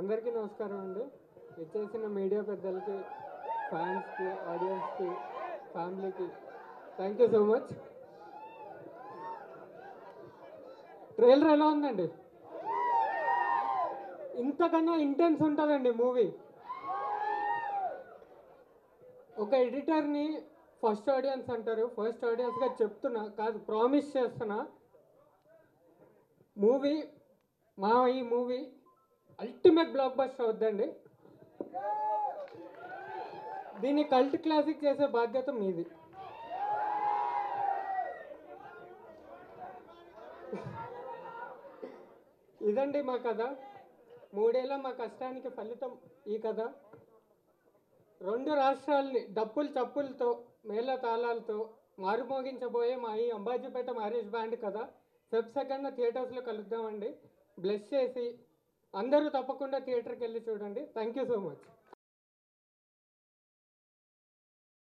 అందరికీ నమస్కారం అండి. ఇచ్చేసిన మీడియా పెద్దలకి, ఫ్యాన్స్కి, ఆడియన్స్కి, ఫ్యామిలీకి thank you so much. Trailer ఎలా ఉందండి? ఇంతకన్నా ఇంటెన్స్ ఉంటుందండి మూవీ. ఒక ఎడిటర్ని ఫస్ట్ ఆడియన్స్ అంటారు. ఫస్ట్ ఆడియన్స్గా చెప్తున్నా కాదు, ప్రామిస్ చేస్తున్నా, మూవీ ఈ మూవీ అల్టిమేట్ బ్లాక్ బస్టర్ అవుద్దండి. దీన్ని కల్ట్ క్లాసిక్ చేసే బాధ్యత మీది. ఇదండి మా కథ. 3 ఏళ్ళ మా కష్టానికి ఫలితం ఈ కథ. 2 రాష్ట్రాలని డప్పులు చప్పులతో, మేళ తాళాలతో మారుమోగించబోయే మా ఈ అంబాజీపేట మ్యారేజ్ బ్యాండ్ కథ ఫెబ్ 2న థియేటర్స్లో కలుద్దామండి. బ్లెస్ చేసి అందరూ తప్పకుండా థియేటర్కి వెళ్ళి చూడండి. Thank you so much.